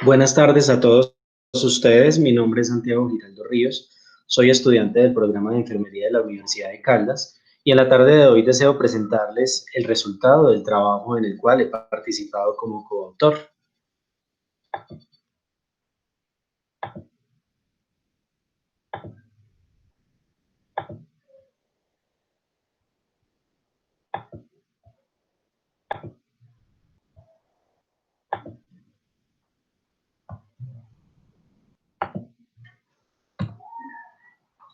Buenas tardes a todos ustedes. Mi nombre es Santiago Giraldo Ríos. Soy estudiante del programa de enfermería de la Universidad de Caldas y en la tarde de hoy deseo presentarles el resultado del trabajo en el cual he participado como coautor.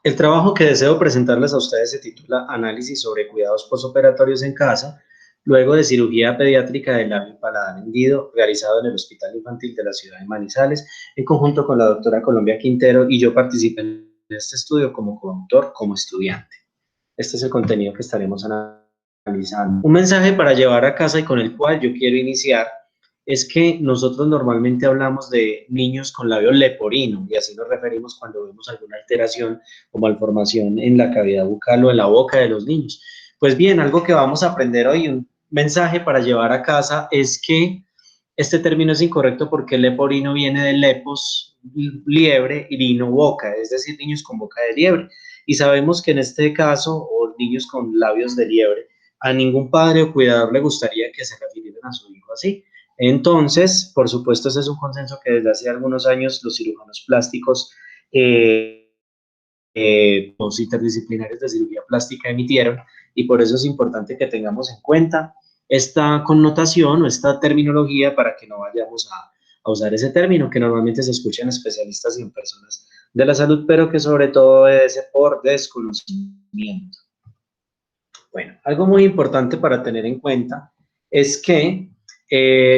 El trabajo que deseo presentarles a ustedes se titula Análisis sobre cuidados postoperatorios en casa, luego de cirugía pediátrica del labio y paladar hendido, realizado en el Hospital Infantil de la ciudad de Manizales, en conjunto con la doctora Colombia Quintero, y yo participé en este estudio como coautor, como estudiante. Este es el contenido que estaremos analizando. Un mensaje para llevar a casa y con el cual yo quiero iniciar es que nosotros normalmente hablamos de niños con labio leporino y así nos referimos cuando vemos alguna alteración o malformación en la cavidad bucal o en la boca de los niños. Pues bien, algo que vamos a aprender hoy, un mensaje para llevar a casa es que este término es incorrecto porque el leporino viene de lepos, liebre, y rino, boca, es decir, niños con boca de liebre. Y sabemos que en este caso, o niños con labios de liebre, a ningún padre o cuidador le gustaría que se refirieran a su hijo así. Entonces, por supuesto, ese es un consenso que desde hace algunos años los cirujanos plásticos los interdisciplinarios de cirugía plástica emitieron, y por eso es importante que tengamos en cuenta esta connotación o esta terminología para que no vayamos a usar ese término que normalmente se escucha en especialistas y en personas de la salud, pero que sobre todo obedece por desconocimiento. Bueno, algo muy importante para tener en cuenta es que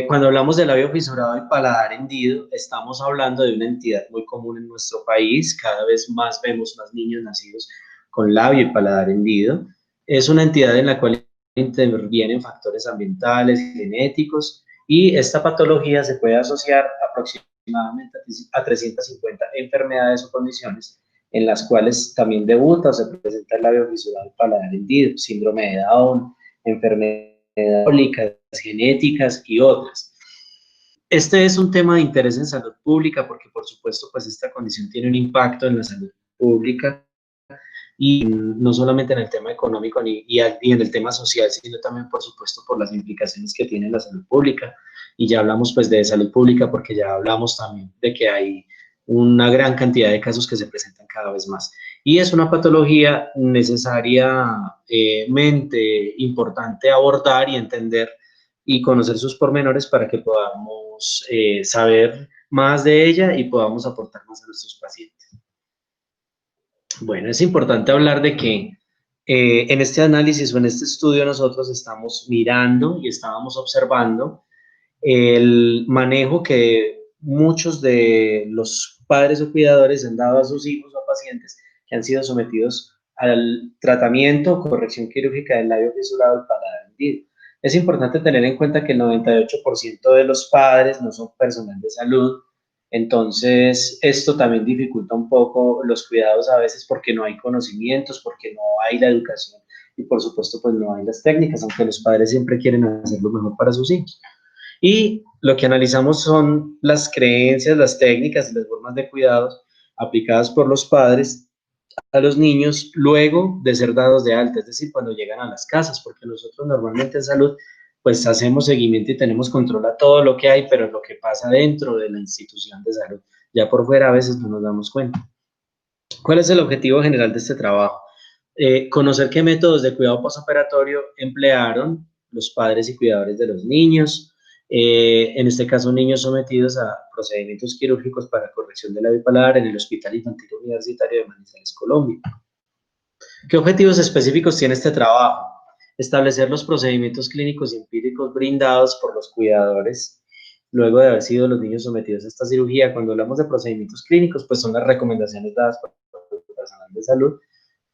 cuando hablamos de labio fisurado y paladar hendido, estamos hablando de una entidad muy común en nuestro país. Cada vez más vemos más niños nacidos con labio y paladar hendido. Es una entidad en la cual intervienen factores ambientales, genéticos, y esta patología se puede asociar aproximadamente a 350 enfermedades o condiciones en las cuales también debuta o se presenta el labio fisurado y paladar hendido, síndrome de Down, enfermedades crónicas, genéticas y otras. Este es un tema de interés en salud pública porque, por supuesto, pues esta condición tiene un impacto en la salud pública y no solamente en el tema económico y en el tema social, sino también, por supuesto, por las implicaciones que tiene en la salud pública. Y ya hablamos pues de salud pública porque ya hablamos también de que hay una gran cantidad de casos que se presentan cada vez más. Y es una patología necesariamente importante abordar y entender y conocer sus pormenores para que podamos saber más de ella y podamos aportar más a nuestros pacientes. Bueno, es importante hablar de que en este análisis o en este estudio nosotros estamos mirando y estábamos observando el manejo que muchos de los padres o cuidadores han dado a sus hijos o a pacientes que han sido sometidos al tratamiento o corrección quirúrgica del labio fisurado y paladar hendido. Es importante tener en cuenta que el 98% de los padres no son personal de salud, entonces esto también dificulta un poco los cuidados a veces porque no hay conocimientos, porque no hay la educación y por supuesto pues no hay las técnicas, aunque los padres siempre quieren hacer lo mejor para sus hijos. Y lo que analizamos son las creencias, las técnicas y las formas de cuidados aplicadas por los padres a los niños luego de ser dados de alta, es decir, cuando llegan a las casas, porque nosotros normalmente en salud pues hacemos seguimiento y tenemos control a todo lo que hay, pero lo que pasa dentro de la institución de salud, ya por fuera a veces no nos damos cuenta. ¿Cuál es el objetivo general de este trabajo? Conocer qué métodos de cuidado postoperatorio emplearon los padres y cuidadores de los niños, en este caso niños sometidos a procedimientos quirúrgicos para corrección de la bipaladar en el Hospital Infantil Universitario de Manizales, Colombia. ¿Qué objetivos específicos tiene este trabajo? Establecer los procedimientos clínicos y empíricos brindados por los cuidadores luego de haber sido los niños sometidos a esta cirugía. Cuando hablamos de procedimientos clínicos, pues son las recomendaciones dadas por el personal de salud.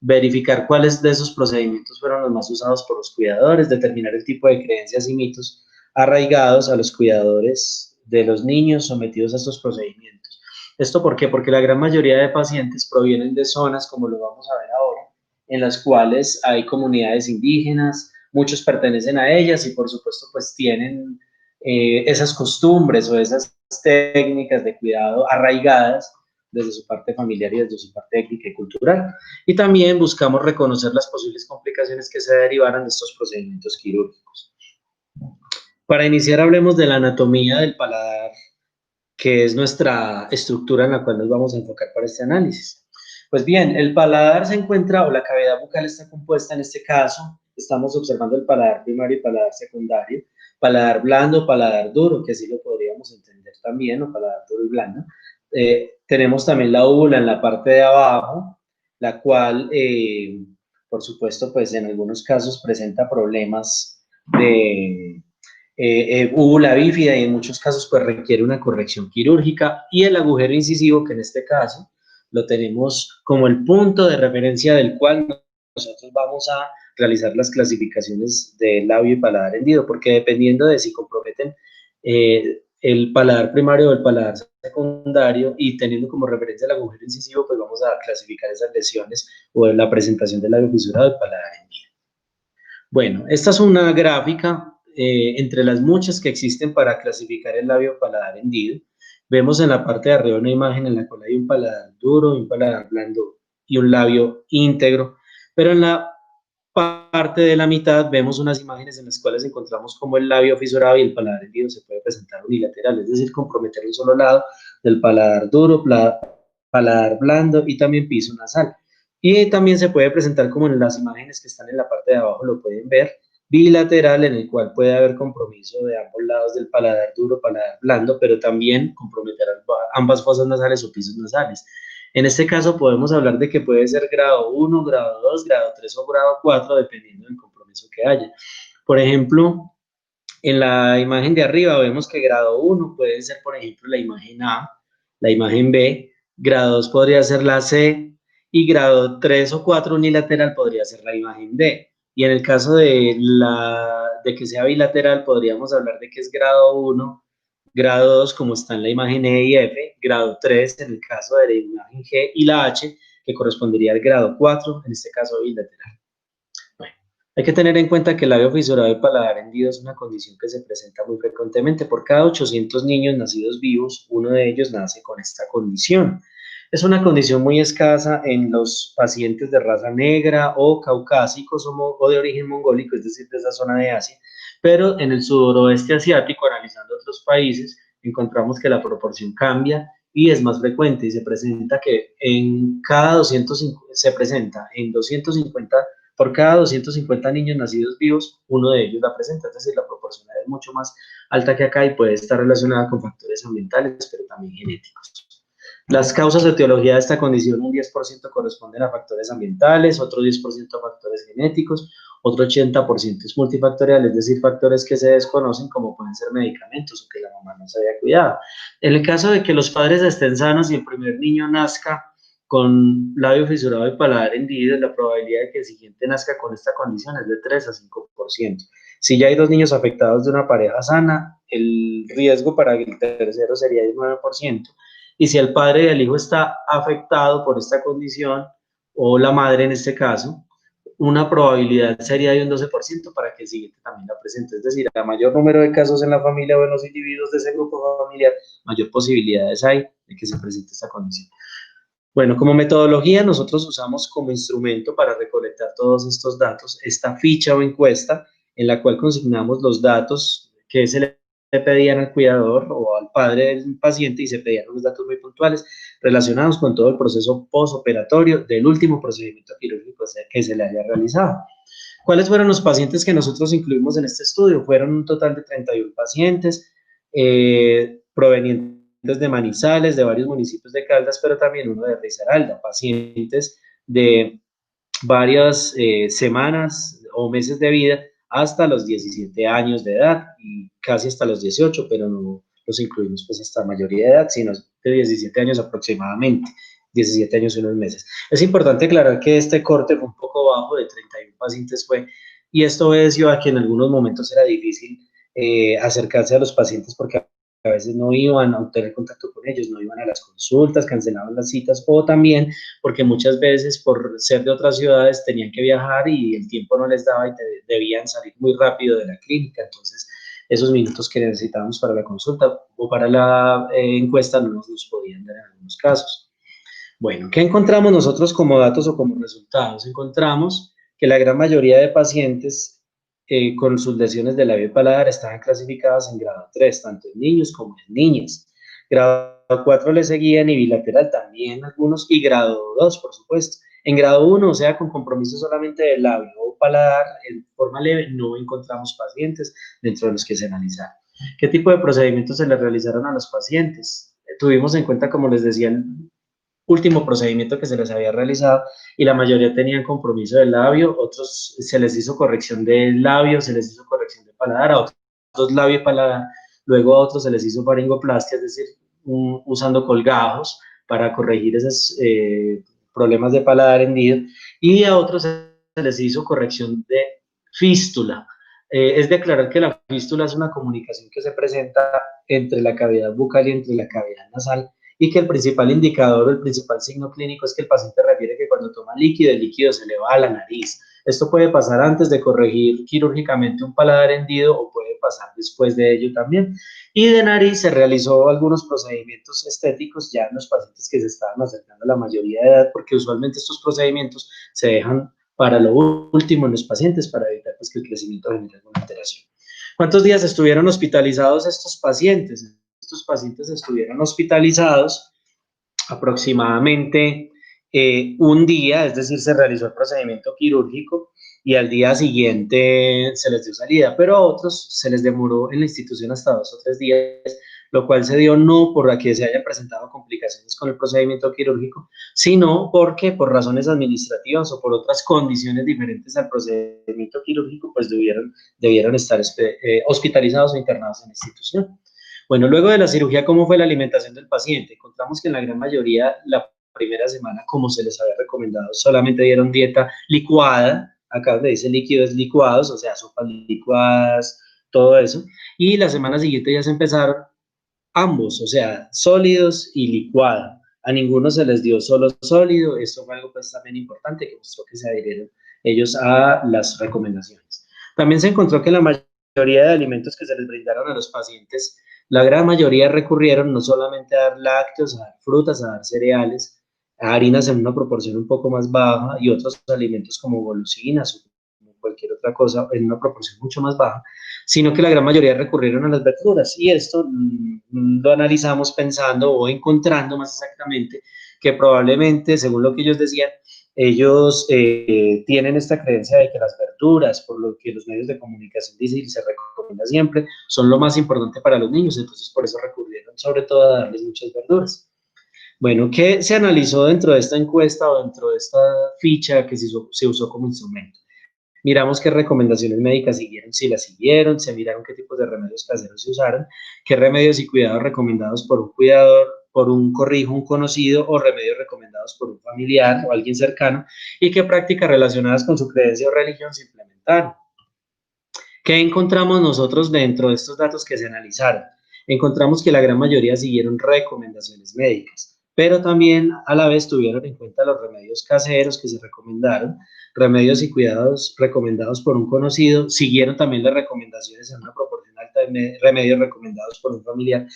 Verificar cuáles de esos procedimientos fueron los más usados por los cuidadores, determinar el tipo de creencias y mitos arraigados a los cuidadores de los niños sometidos a estos procedimientos. ¿Esto por qué? Porque la gran mayoría de pacientes provienen de zonas, como lo vamos a ver ahora, en las cuales hay comunidades indígenas, muchos pertenecen a ellas y por supuesto pues tienen esas costumbres o esas técnicas de cuidado arraigadas desde su parte familiar y desde su parte étnica y cultural. Y también buscamos reconocer las posibles complicaciones que se derivaran de estos procedimientos quirúrgicos. Para iniciar, hablemos de la anatomía del paladar, que es nuestra estructura en la cual nos vamos a enfocar para este análisis. Pues bien, el paladar se encuentra, o la cavidad bucal está compuesta, en este caso, estamos observando el paladar primario y paladar secundario, paladar blando, paladar duro, que así lo podríamos entender también, o paladar duro y blando. Tenemos también la úvula en la parte de abajo, la cual, por supuesto, pues en algunos casos presenta problemas de úvula bífida y en muchos casos pues requiere una corrección quirúrgica, y el agujero incisivo, que en este caso lo tenemos como el punto de referencia del cual nosotros vamos a realizar las clasificaciones del labio y paladar hendido, porque dependiendo de si comprometen el paladar primario o el paladar secundario, y teniendo como referencia el agujero incisivo, pues vamos a clasificar esas lesiones o la presentación del labio fisurado y paladar hendido. Bueno, esta es una gráfica entre las muchas que existen para clasificar el labio paladar hendido. Vemos en la parte de arriba una imagen en la cual hay un paladar duro, un paladar blando y un labio íntegro, pero en la parte de la mitad vemos unas imágenes en las cuales encontramos como el labio fisurado y el paladar hendido se puede presentar unilateral, es decir, comprometer un solo lado del paladar duro, paladar blando y también piso nasal. Y también se puede presentar, como en las imágenes que están en la parte de abajo lo pueden ver, bilateral, en el cual puede haber compromiso de ambos lados del paladar duro, paladar blando, pero también comprometer ambas fosas nasales o pisos nasales. En este caso podemos hablar de que puede ser grado 1, grado 2, grado 3 o grado 4, dependiendo del compromiso que haya. Por ejemplo, en la imagen de arriba vemos que grado 1 puede ser, por ejemplo, la imagen A, la imagen B, grado 2 podría ser la C, y grado 3 o 4 unilateral podría ser la imagen D. Y en el caso de que sea bilateral, podríamos hablar de que es grado 1, grado 2, como está en la imagen E y F, grado 3 en el caso de la imagen G, y la H, que correspondería al grado 4, en este caso bilateral. Bueno, hay que tener en cuenta que el labio fisurado y paladar hendido es una condición que se presenta muy frecuentemente. Por cada 800 niños nacidos vivos, uno de ellos nace con esta condición. Es una condición muy escasa en los pacientes de raza negra o caucásicos o de origen mongólico, es decir, de esa zona de Asia, pero en el suroeste asiático, analizando otros países, encontramos que la proporción cambia y es más frecuente, y se presenta que en cada 250, se presenta en 250, por cada 250 niños nacidos vivos, uno de ellos la presenta, es decir, la proporción es mucho más alta que acá y puede estar relacionada con factores ambientales, pero también genéticos. Las causas de etiología de esta condición, un 10% corresponden a factores ambientales, otro 10% a factores genéticos, otro 80% es multifactorial, es decir, factores que se desconocen, como pueden ser medicamentos o que la mamá no se había cuidado. En el caso de que los padres estén sanos y el primer niño nazca con labio fisurado y paladar hendido, la probabilidad de que el siguiente nazca con esta condición es de 3 a 5%. Si ya hay dos niños afectados de una pareja sana, el riesgo para el tercero sería de 9%. Y si el padre del hijo está afectado por esta condición, o la madre en este caso, una probabilidad sería de un 12% para que el siguiente también la presente. Es decir, a mayor número de casos en la familia o en los individuos de ese grupo familiar, mayor posibilidades hay de que se presente esta condición. Bueno, como metodología, nosotros usamos como instrumento para recolectar todos estos datos esta ficha o encuesta, en la cual consignamos los datos que se le pedían al cuidador o al padre del paciente, y se pedían unos datos muy puntuales relacionados con todo el proceso postoperatorio del último procedimiento quirúrgico que se le haya realizado. ¿Cuáles fueron los pacientes que nosotros incluimos en este estudio? Fueron un total de 31 pacientes provenientes de Manizales, de varios municipios de Caldas, pero también uno de Risaralda, pacientes de varias semanas o meses de vida hasta los 17 años de edad y casi hasta los 18, pero no los incluimos pues hasta mayoría de edad, sino de 17 años aproximadamente, 17 años y unos meses. Es importante aclarar que este corte fue un poco bajo, de 31 pacientes fue, y esto obedeció a que en algunos momentos era difícil acercarse a los pacientes, porque a veces no iban a obtener contacto con ellos, no iban a las consultas, cancelaban las citas, o también porque muchas veces por ser de otras ciudades tenían que viajar y el tiempo no les daba y debían salir muy rápido de la clínica. Entonces esos minutos que necesitábamos para la consulta o para la encuesta no nos podían dar en algunos casos. Bueno, ¿qué encontramos nosotros como datos o como resultados? Encontramos que la gran mayoría de pacientes con sus lesiones de labio y paladar estaban clasificadas en grado 3, tanto en niños como en niñas. Grado 4 le seguían y bilateral también algunos, y grado 2, por supuesto. En grado 1, o sea, con compromiso solamente del labio o paladar, en forma leve, no encontramos pacientes dentro de los que se analizaron. ¿Qué tipo de procedimientos se le realizaron a los pacientes? Tuvimos en cuenta, como les decía, el último procedimiento que se les había realizado y la mayoría tenían compromiso del labio, otros se les hizo corrección del labio, se les hizo corrección de paladar, a otros labio y paladar, luego a otros se les hizo faringoplastia, es decir, usando colgajos para corregir esos problemas de paladar hendido, y a otros se les hizo corrección de fístula. Es de aclarar que la fístula es una comunicación que se presenta entre la cavidad bucal y entre la cavidad nasal, y que el principal indicador o el principal signo clínico es que el paciente refiere que cuando toma líquido, el líquido se le va a la nariz. Esto puede pasar antes de corregir quirúrgicamente un paladar hendido o puede pasar después de ello también. Y de nariz se realizó algunos procedimientos estéticos ya en los pacientes que se estaban acercando a la mayoría de edad, porque usualmente estos procedimientos se dejan para lo último en los pacientes para evitar pues, que el crecimiento genere alguna alteración. ¿Cuántos días estuvieron hospitalizados estos pacientes? Estos pacientes estuvieron hospitalizados aproximadamente un día, es decir, se realizó el procedimiento quirúrgico y al día siguiente se les dio salida, pero a otros se les demoró en la institución hasta 2 o 3 días, lo cual se dio no por la que se hayan presentado complicaciones con el procedimiento quirúrgico, sino porque por razones administrativas o por otras condiciones diferentes al procedimiento quirúrgico, pues debieron estar hospitalizados o internados en la institución. Bueno, luego de la cirugía, ¿cómo fue la alimentación del paciente? Encontramos que en la gran mayoría, la primera semana, como se les había recomendado, solamente dieron dieta licuada, acá donde dice líquidos licuados, o sea, sopas licuadas, todo eso, y la semana siguiente ya se empezaron ambos, o sea, sólidos y licuada. A ninguno se les dio solo sólido, esto fue algo pues también importante que mostró que se adhirieron ellos a las recomendaciones. También se encontró que la mayoría de alimentos que se les brindaron a los pacientes, la gran mayoría recurrieron no solamente a dar lácteos, a dar frutas, a dar cereales, a harinas en una proporción un poco más baja y otros alimentos como golosinas o cualquier otra cosa en una proporción mucho más baja, sino que la gran mayoría recurrieron a las verduras. Y esto lo analizamos pensando o encontrando más exactamente que probablemente, según lo que ellos decían, ellos tienen esta creencia de que las verduras, por lo que los medios de comunicación dicen y se recomienda siempre, son lo más importante para los niños, entonces por eso recurrieron sobre todo a darles muchas verduras. Bueno, ¿qué se analizó dentro de esta encuesta o dentro de esta ficha que se usó como instrumento? Miramos qué recomendaciones médicas siguieron, si las siguieron, se miraron qué tipos de remedios caseros se usaron, qué remedios y cuidados recomendados por un cuidador, por un corrijo, un conocido, o remedios recomendados por un familiar o alguien cercano, y qué prácticas relacionadas con su creencia o religión se implementaron. ¿Qué encontramos nosotros dentro de estos datos que se analizaron? Encontramos que la gran mayoría siguieron recomendaciones médicas, pero también a la vez tuvieron en cuenta los remedios caseros que se recomendaron, remedios y cuidados recomendados por un conocido, siguieron también las recomendaciones en una proporción alta de remedios recomendados por un familiar,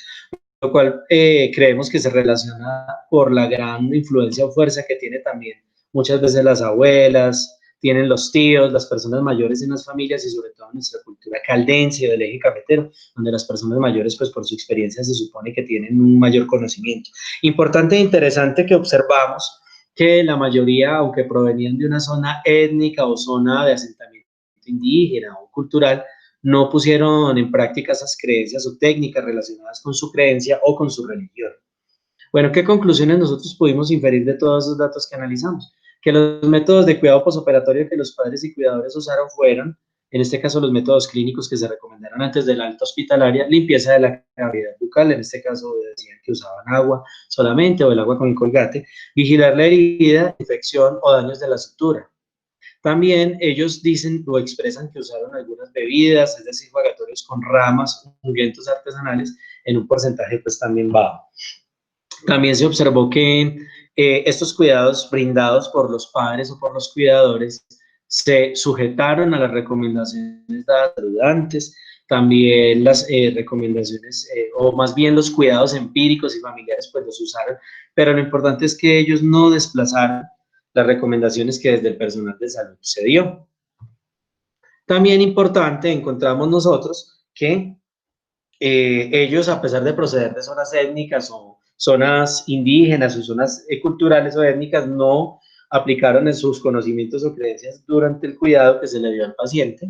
lo cual creemos que se relaciona por la gran influencia o fuerza que tiene también muchas veces las abuelas, tienen los tíos, las personas mayores en las familias y sobre todo en nuestra cultura caldense o del eje cafetero, donde las personas mayores, pues por su experiencia, se supone que tienen un mayor conocimiento. Importante e interesante que observamos que la mayoría, aunque provenían de una zona étnica o zona de asentamiento indígena o cultural, no pusieron en práctica esas creencias o técnicas relacionadas con su creencia o con su religión. Bueno, ¿qué conclusiones nosotros pudimos inferir de todos esos datos que analizamos? Que los métodos de cuidado posoperatorio que los padres y cuidadores usaron fueron, en este caso, los métodos clínicos que se recomendaron antes de la alta hospitalaria, limpieza de la cavidad bucal, en este caso decían que usaban agua solamente o el agua con el colgate, vigilar la herida, infección o daños de la sutura. También ellos dicen o expresan que usaron algunas bebidas, es decir, jugatorios con ramas, ungüentos artesanales, en un porcentaje pues también bajo. También se observó que estos cuidados brindados por los padres o por los cuidadores se sujetaron a las recomendaciones dadas antes, también las recomendaciones, o más bien los cuidados empíricos y familiares, pues los usaron, pero lo importante es que ellos no desplazaron las recomendaciones que desde el personal de salud se dio. También importante, encontramos nosotros que ellos, a pesar de proceder de zonas étnicas o zonas indígenas o zonas culturales o étnicas, no aplicaron en sus conocimientos o creencias durante el cuidado que se le dio al paciente.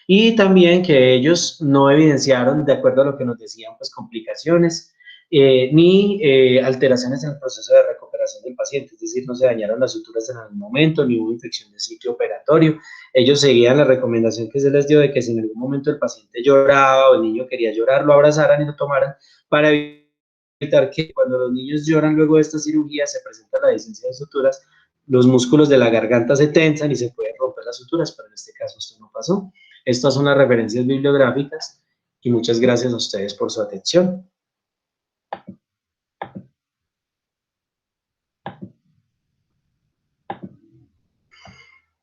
Y también que ellos no evidenciaron, de acuerdo a lo que nos decían, pues complicaciones ni alteraciones en el proceso de recuperación del paciente, es decir, no se dañaron las suturas en algún momento, ni hubo infección de sitio operatorio. Ellos seguían la recomendación que se les dio de que si en algún momento el paciente lloraba o el niño quería llorar, lo abrazaran y lo tomaran para evitar que cuando los niños lloran luego de esta cirugía se presenta la disencia de suturas, los músculos de la garganta se tensan y se pueden romper las suturas, pero en este caso esto no pasó. Estas son las referencias bibliográficas y muchas gracias a ustedes por su atención.